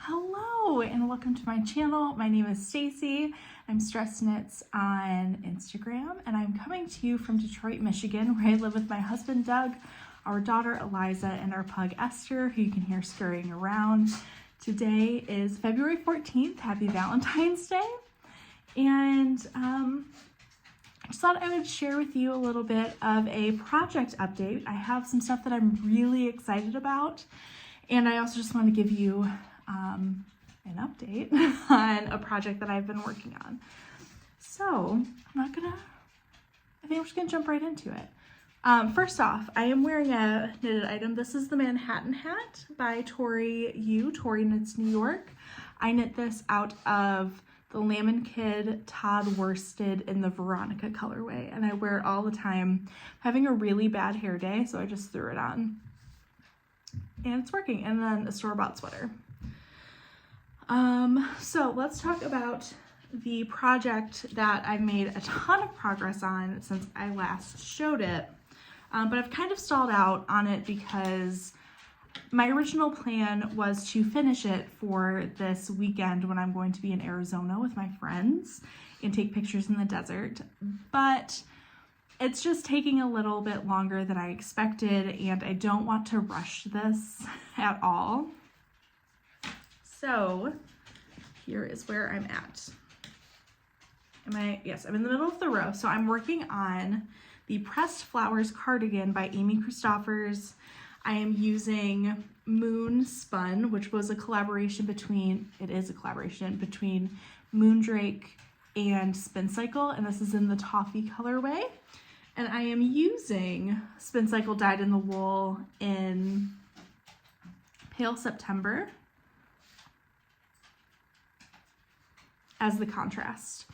Hello and welcome to my channel. My name is Stacy. I'm Stress Knits on Instagram and I'm coming to you from Detroit, Michigan, where I live with my husband Doug, our daughter Eliza, and our pug Esther, who you can hear scurrying around. Today is February 14th. Happy Valentine's Day. And I just thought I would share with you a little bit of a project update. I have some stuff that I'm really excited about, and I also just want to give you an update on a project that I've been working on. So I think I'm just gonna jump right into it. First off, I am wearing a knitted item. This is the Manhattan hat by Tori Knits New York. I knit this out of the Lamb & Kid Todd worsted in the Veronica colorway, and I wear it all the time. I'm having a really bad hair day, so I just threw it on. And it's working. And then a store-bought sweater. So let's talk about the project that I've made a ton of progress on since I last showed it. But I've kind of stalled out on it because my original plan was to finish it for this weekend when I'm going to be in Arizona with my friends and take pictures in the desert. But it's just taking a little bit longer than I expected, and I don't want to rush this at all. So here is where I'm at. Yes, I'm in the middle of the row. So I'm working on the Pressed Flowers cardigan by Christoffers. I am using Moonspun, which was a collaboration between Moondrake and Spincycle, and this is in the Toffee colorway. And I am using Spincycle dyed in the wool in Pale September as the contrast.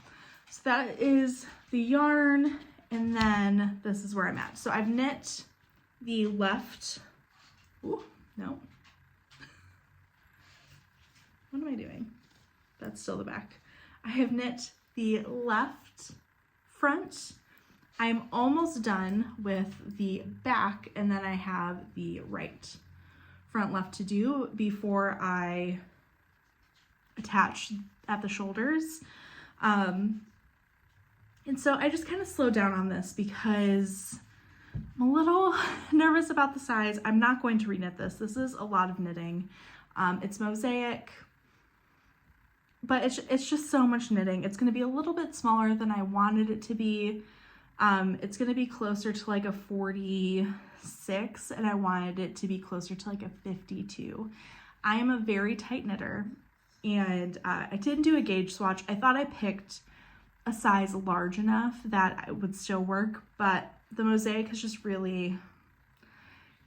So that is the yarn, and then this is where I'm at. So I've knit the left, what am I doing? That's still the back. I have knit the left front. I'm almost done with the back, and then I have the right front left to do before I attach at the shoulders. And so I just kind of slowed down on this because I'm a little nervous about the size. I'm not going to reknit this. This is a lot of knitting. It's mosaic, but it's just so much knitting. It's going to be a little bit smaller than I wanted it to be. It's going to be closer to like a 46, and I wanted it to be closer to like a 52. I am a very tight knitter, and I didn't do a gauge swatch. I thought I picked a size large enough that it would still work, but the mosaic has just really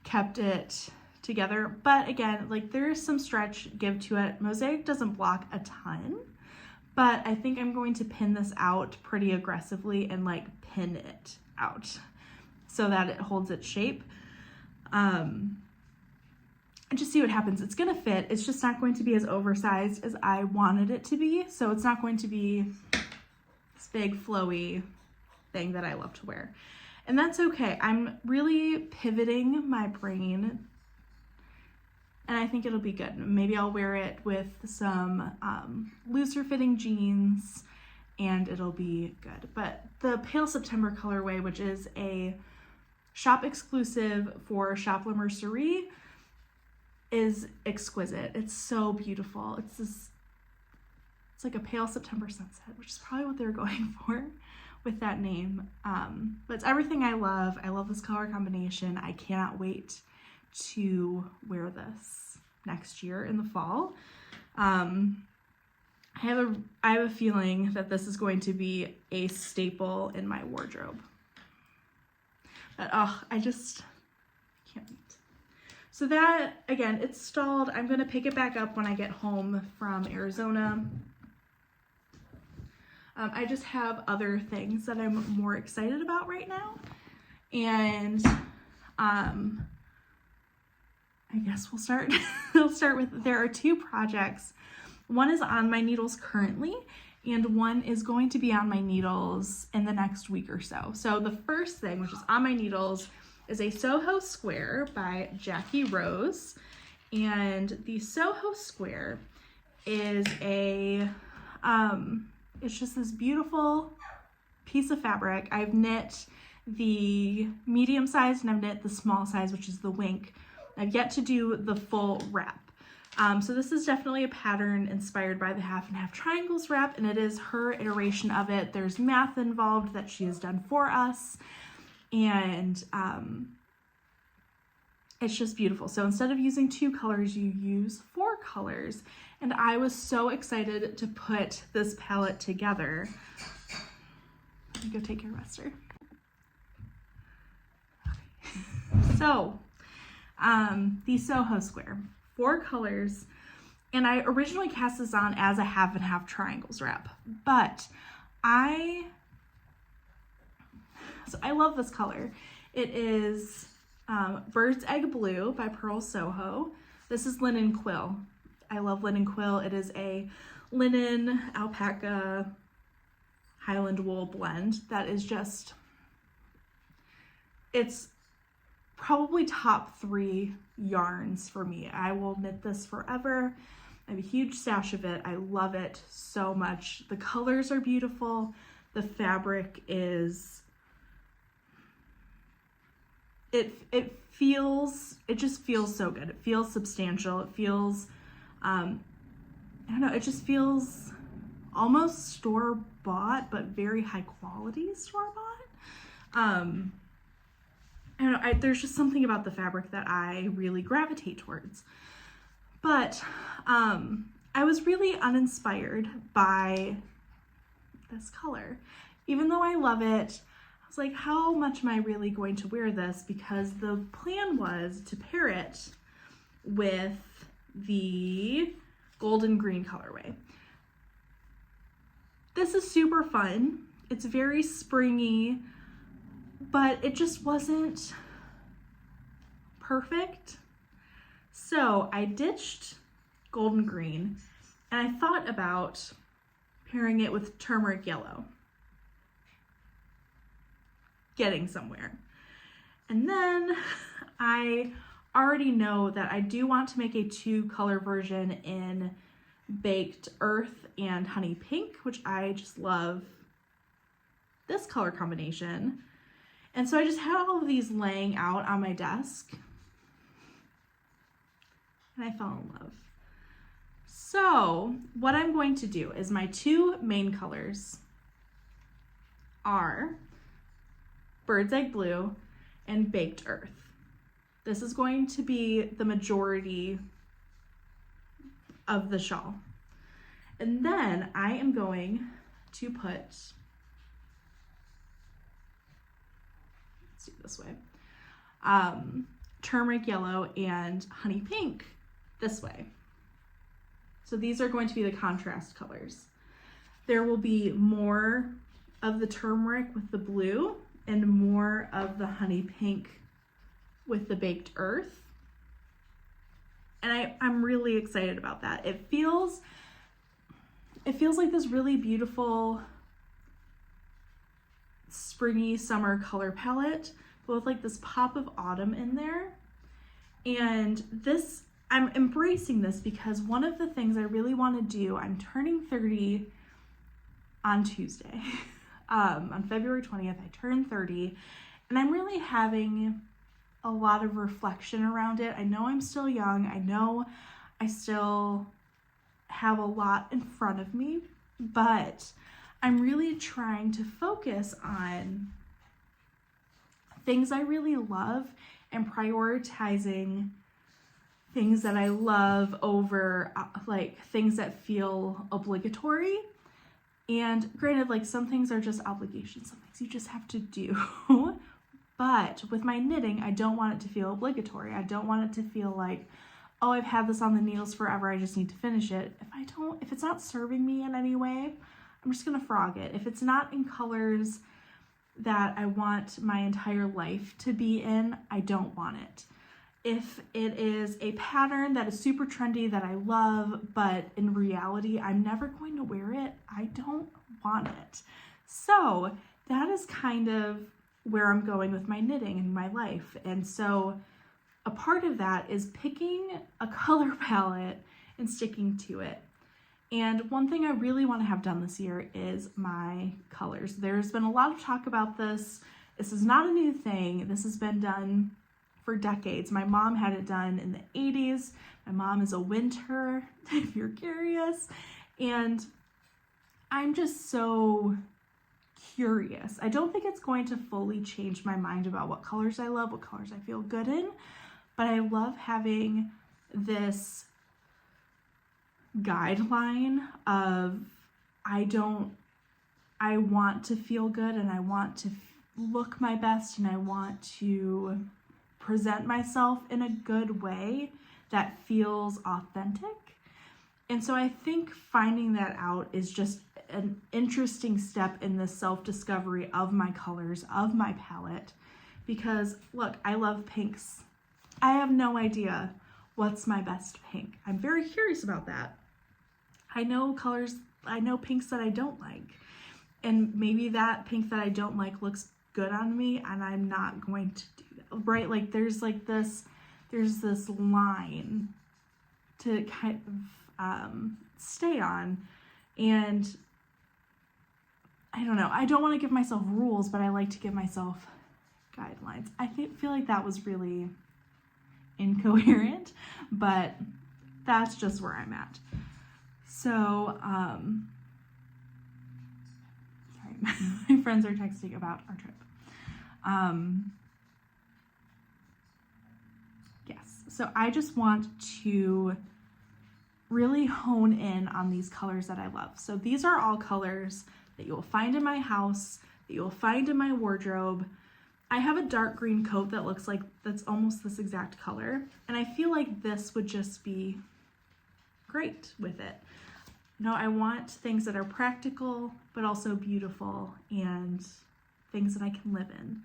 kept it together. But again, like, there is some stretch give to it. Mosaic doesn't block a ton, but I think I'm going to pin this out pretty aggressively and like pin it out so that it holds its shape. And just see what happens. It's gonna fit. It's just not going to be as oversized as I wanted it to be. So it's not going to be this big flowy thing that I love to wear. And that's okay. I'm really pivoting my brain, and I think it'll be good. Maybe I'll wear it with some looser fitting jeans and it'll be good. But the Pale September colorway, which is a shop exclusive for Shop La Mercerie, is exquisite. It's so beautiful. It's like a pale September sunset, which is probably what they're going for with that name. But it's everything I love. I love this color combination. I cannot wait to wear this next year in the fall. I have a feeling that this is going to be a staple in my wardrobe. But I just can't wait. So that, again, it's stalled. I'm going to pick it back up when I get home from Arizona. I just have other things that I'm more excited about right now. And I guess we'll start with, there are two projects. One is on my needles currently, and one is going to be on my needles in the next week or so. So the first thing, which is on my needles, is a Soho square by Jackie Rose. And the Soho square is it's just this beautiful piece of fabric. I've knit the medium size and I've knit the small size, which is the wink. I've yet to do the full wrap. So this is definitely a pattern inspired by the half and half triangles wrap, and it is her iteration of it. There's math involved that she has done for us, and it's just beautiful. So instead of using 2 colors, you use 4 colors, and I was so excited to put this palette together. Let me go take care of Esther. Okay. So the Soho square, 4 colors, and I originally cast this on as a half and half triangles wrap, but I love this color. It is Bird's Egg Blue by Purl Soho. This is linen quill. I love linen quill. It is a linen alpaca Highland wool blend that is just, it's probably top 3 yarns for me. I will knit this forever. I have a huge stash of it. I love it so much. The colors are beautiful. The fabric is, it just feels so good. It feels substantial. It feels, I don't know, it just feels almost store-bought, but very high quality store-bought. I don't know, there's just something about the fabric that I really gravitate towards. But I was really uninspired by this color. Even though I love it, I was like, how much am I really going to wear this? Because the plan was to pair it with the golden green colorway. This is super fun. It's very springy, but it just wasn't perfect. So I ditched golden green and I thought about pairing it with turmeric yellow. Getting somewhere. And then I already know that I do want to make a 2-color version in Baked Earth and Honey Pink, which I just love this color combination. And so I just had all of these laying out on my desk and I fell in love. So what I'm going to do is my 2 main colors are Bird's Egg Blue and Baked Earth. This is going to be the majority of the shawl. And then I am going to put, let's do it this way, turmeric yellow and honey pink this way. So these are going to be the contrast colors. There will be more of the turmeric with the blue and more of the honey pink with the Baked Earth. And I'm really excited about that. It feels like this really beautiful springy summer color palette, but with like this pop of autumn in there. And this, I'm embracing this because one of the things I really want to do, I'm turning 30 on Tuesday. On February 20th, I turn 30, and I'm really having a lot of reflection around it. I know I'm still young. I know I still have a lot in front of me, but I'm really trying to focus on things I really love and prioritizing things that I love over like things that feel obligatory. And granted, like some things are just obligations, some things you just have to do. But with my knitting, I don't want it to feel obligatory. I don't want it to feel like, oh, I've had this on the needles forever, I just need to finish it. If it's not serving me in any way, I'm just gonna frog it. If it's not in colors that I want my entire life to be in, I don't want it. If it is a pattern that is super trendy that I love, but in reality, I'm never going to wear it, I don't want it. So that is kind of where I'm going with my knitting in my life. And so a part of that is picking a color palette and sticking to it. And one thing I really want to have done this year is my colors. There's been a lot of talk about this. This is not a new thing. This has been done for decades. My mom had it done in the 80s. My mom is a winter, if you're curious. And I'm just so curious. I don't think it's going to fully change my mind about what colors I love, what colors I feel good in, but I love having this guideline of I want to feel good and I want to look my best and I want to present myself in a good way that feels authentic. And so I think finding that out is just an interesting step in the self-discovery of my colors, of my palette, because look, I love pinks. I have no idea what's my best pink. I'm very curious about that. I know colors, I know pinks that I don't like, and maybe that pink that I don't like looks good on me and I'm not going to do that, right? Like there's this line to kind of stay on, and I don't know, I don't want to give myself rules, but I like to give myself guidelines. I feel like that was really incoherent, but that's just where I'm at. So, sorry, my friends are texting about our trip. Yes, so I just want to really hone in on these colors that I love. So these are all colors that you'll find in my house, that you'll find in my wardrobe. I have a dark green coat that looks like that's almost this exact color, and I feel like this would just be great with it. No, I want things that are practical, but also beautiful and things that I can live in.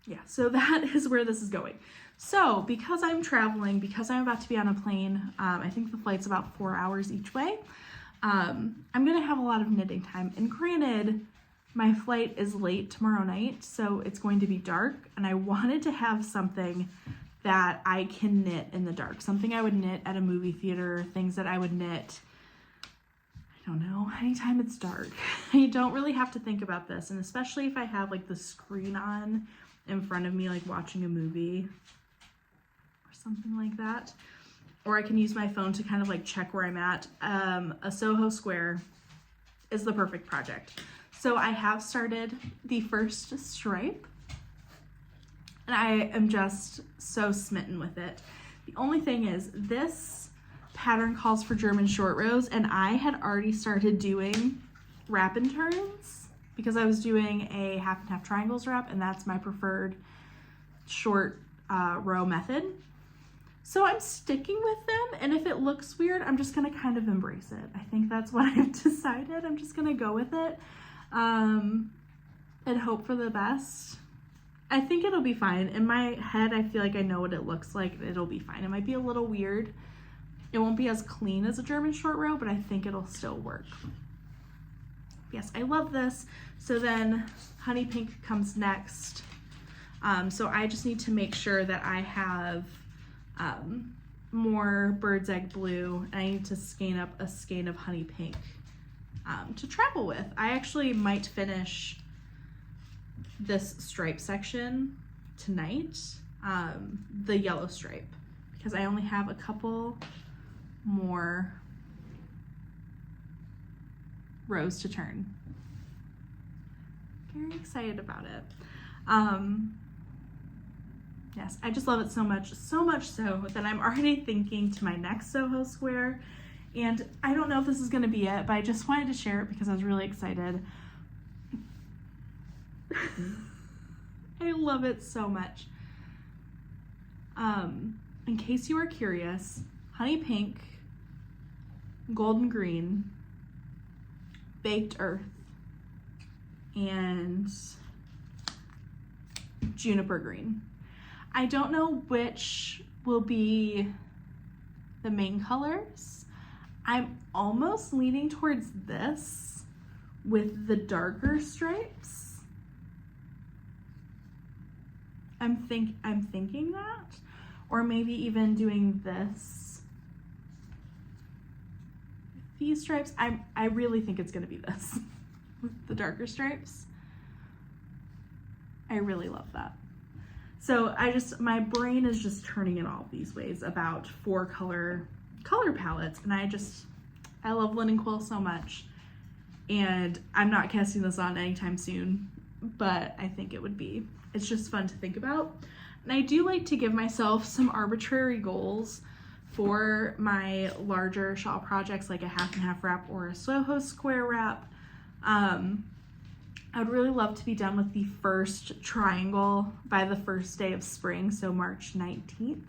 Yeah, so that is where this is going. So because I'm traveling, because I'm about to be on a plane, I think the flight's about 4 hours each way, I'm gonna have a lot of knitting time. And granted, my flight is late tomorrow night, so it's going to be dark, and I wanted to have something that I can knit in the dark, something I would knit at a movie theater, things that I would knit, I don't know, anytime it's dark. I don't really have to think about this, and especially if I have like the screen on in front of me, like watching a movie or something like that. Or I can use my phone to kind of like check where I'm at. A Soho square is the perfect project. So I have started the first stripe, and I am just so smitten with it. The only thing is, this pattern calls for German short rows, and I had already started doing wrap and turns because I was doing a half and half triangles wrap, and that's my preferred short row method. So I'm sticking with them, and if it looks weird, I'm just gonna kind of embrace it. I think that's what I've decided. I'm just gonna go with it and hope for the best. I think it'll be fine. In my head, I feel like I know what it looks like. It'll be fine. It might be a little weird. It won't be as clean as a German short row, but I think it'll still work. Yes, I love this. So then honey pink comes next. So I just need to make sure that I have more bird's egg blue, and I need to skein up a skein of honey pink to travel with. I actually might finish this stripe section tonight, the yellow stripe, because I only have a couple more rows to turn. Very excited about it. Yes, I just love it so much so that I'm already thinking to my next Soho square, and I don't know if this is going to be it, but I just wanted to share it because I was really excited. I love it so much. In case you are curious, honey pink, golden green, baked earth, and juniper green. I don't know which will be the main colors. I'm almost leaning towards this with the darker stripes. I'm thinking that, or maybe even doing this these stripes. I really think it's gonna be this with the darker stripes. I really love that. So my brain is just turning in all these ways about 4 color palettes, and I love linen quill so much, and I'm not casting this on anytime soon, but I think it's just fun to think about. And I do like to give myself some arbitrary goals for my larger shawl projects, like a half and half wrap or a Soho square wrap. I would really love to be done with the first triangle by the first day of spring, so March 19th.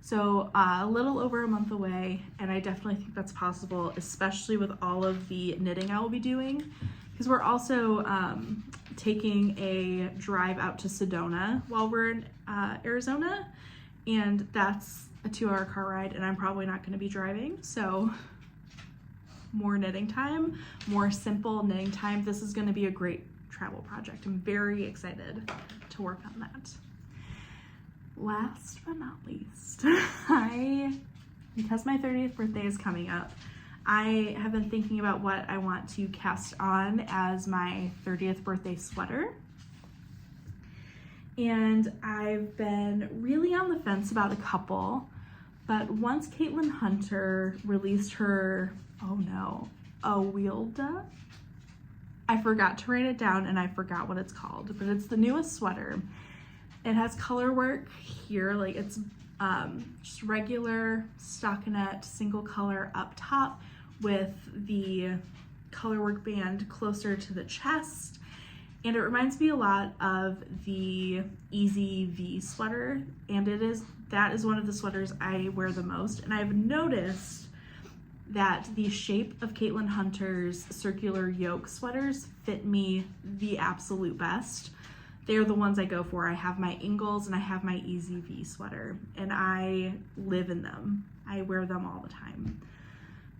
So a little over a month away, and I definitely think that's possible, especially with all of the knitting I will be doing, because we're also taking a drive out to Sedona while we're in Arizona, and that's a 2-hour car ride, and I'm probably not going to be driving, so more knitting time, more simple knitting time. This is going to be a great travel project. I'm very excited to work on that. Last but not least, because my 30th birthday is coming up, I have been thinking about what I want to cast on as my 30th birthday sweater. And I've been really on the fence about a couple, but once Caitlin Hunter released her, Awilda, I forgot to write it down and I forgot what it's called, but it's the newest sweater. It has color work here, like it's just regular stockinette, single color up top with the color work band closer to the chest. And it reminds me a lot of the Easy V sweater, and that is one of the sweaters I wear the most. And I've noticed that the shape of Caitlin Hunter's circular yoke sweaters fit me the absolute best. They're the ones I go for. I have my Ingles and I have my Easy V sweater, and I live in them. I wear them all the time.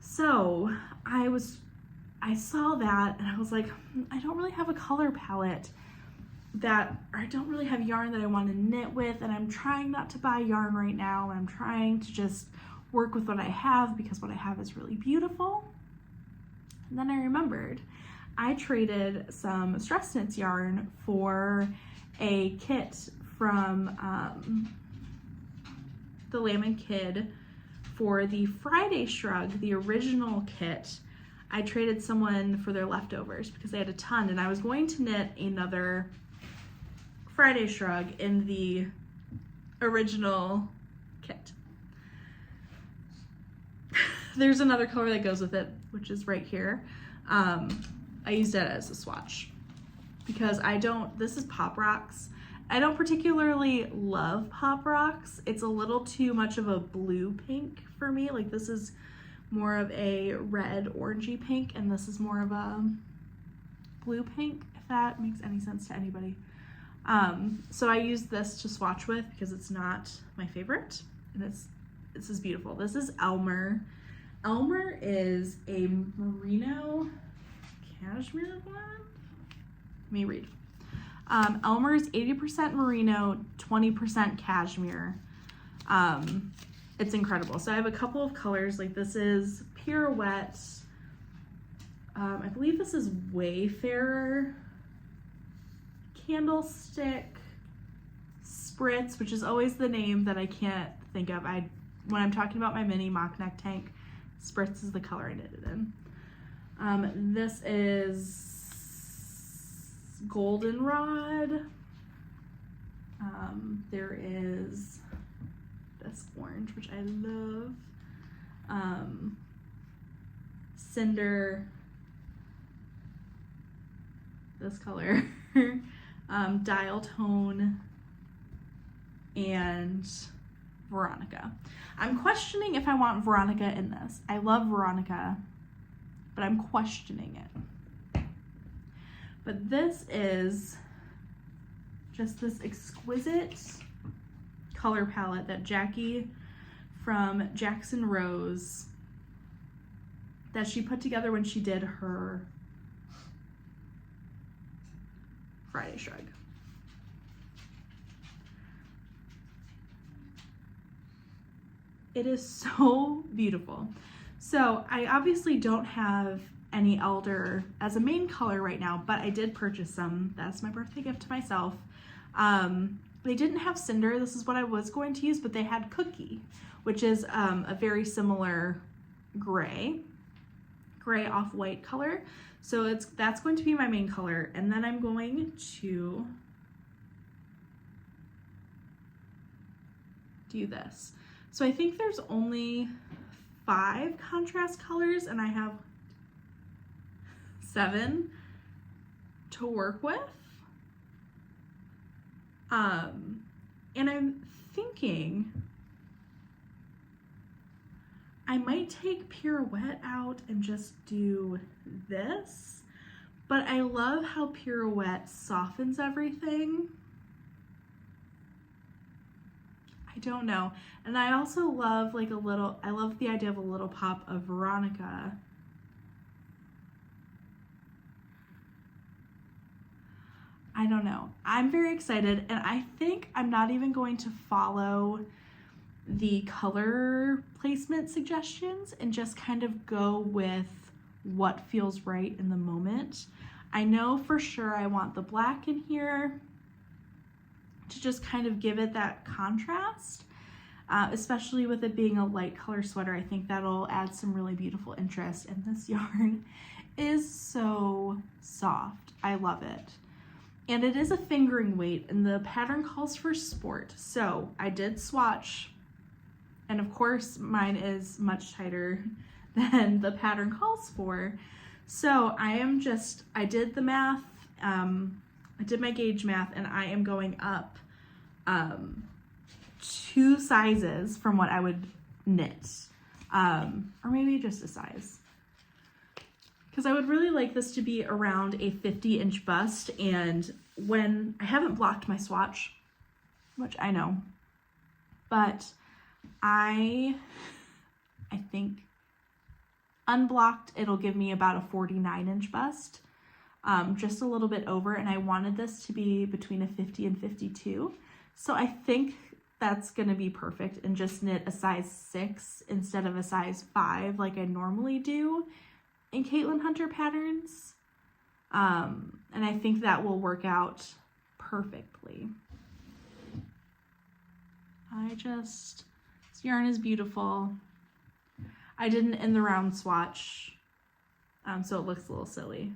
So I saw that and I was like, I don't really have a color palette I don't really have yarn that I want to knit with, and I'm trying not to buy yarn right now. I'm trying to just work with what I have because what I have is really beautiful. And then I remembered I traded some Stress Knits yarn for a kit from the Lamb & Kid for the Friday Shrug, the original kit. I traded someone for their leftovers because they had a ton, and I was going to knit another Friday Shrug in the original kit. There's another color that goes with it, which is right here. I used it as a swatch because this is Pop Rocks. I don't particularly love Pop Rocks. It's a little too much of a blue pink for me. Like, this is more of a red orangey pink, and this is more of a blue pink, if that makes any sense to anybody. So I used this to swatch with because it's not my favorite, and this is beautiful. This is Elmer. Elmer is a merino cashmere blend. Let me read. Elmer is 80% merino, 20% cashmere. It's incredible. So I have a couple of colors. Like, this is Pirouette. I believe this is Wayfarer. Candlestick. Spritz, which is always the name that I can't think of. When I'm talking about my mini mock neck tank, Spritz is the color I knitted in. This is Goldenrod. There is this orange, which I love. Cinder. This color. Dial Tone. And Veronica. I'm questioning if I want Veronica in this. I love Veronica, but I'm questioning it. But this is just this exquisite color palette that Jackie from Jackson Rose, that she put together when she did her Friday Shrug. It is so beautiful. So I obviously don't have any Elder as a main color right now, but I did purchase some. That's my birthday gift to myself. They didn't have Cinder. This is what I was going to use, but they had Cookie, which is a very similar gray off-white color. So that's going to be my main color. And then I'm going to do this. So I think there's only 5 contrast colors and I have 7 to work with. And I'm thinking I might take Pirouette out and just do this, but I love how Pirouette softens everything. I don't know. And I also love like I love the idea of a little pop of Veronica. I don't know. I'm very excited, and I think I'm not even going to follow the color placement suggestions and just kind of go with what feels right in the moment. I know for sure I want the black in here to just kind of give it that contrast, especially with it being a light color sweater. I think that'll add some really beautiful interest, and this yarn is so soft. I love it. And it is a fingering weight, and the pattern calls for sport. So I did swatch, and of course mine is much tighter than the pattern calls for. So I did the math, I did my gauge math, and I am going up 2 sizes from what I would knit, or maybe just a size. Because I would really like this to be around a 50-inch bust, and when I haven't blocked my swatch, which I know, but I think unblocked it'll give me about a 49-inch bust, just a little bit over, and I wanted this to be between a 50 and 52, so I think that's gonna be perfect, and just knit a size 6 instead of a size 5 like I normally do in Caitlin Hunter patterns, and I think that will work out perfectly. This yarn is beautiful. I didn't in the round swatch, so it looks a little silly.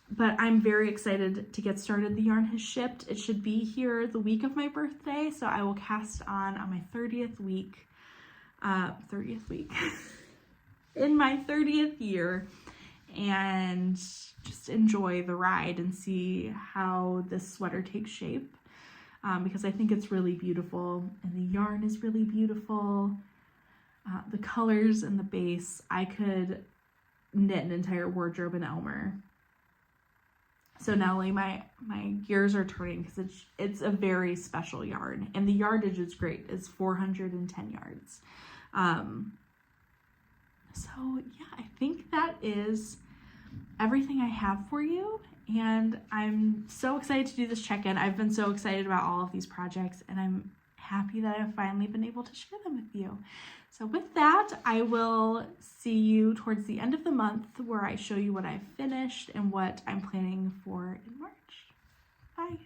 But I'm very excited to get started. The yarn has shipped. It should be here the week of my birthday, so I will cast on my 30th week. In my 30th year, and just enjoy the ride and see how this sweater takes shape, because I think it's really beautiful, and the yarn is really beautiful. The colors and the base, I could knit an entire wardrobe in Elmer. So not only my gears are turning, because it's a very special yarn, and the yardage is great. It's 410 yards. So yeah, I think that is everything I have for you, and I'm so excited to do this check-in. I've been so excited about all of these projects, and I'm happy that I've finally been able to share them with you. So with that, I will see you towards the end of the month, where I show you what I've finished and what I'm planning for in March. Bye.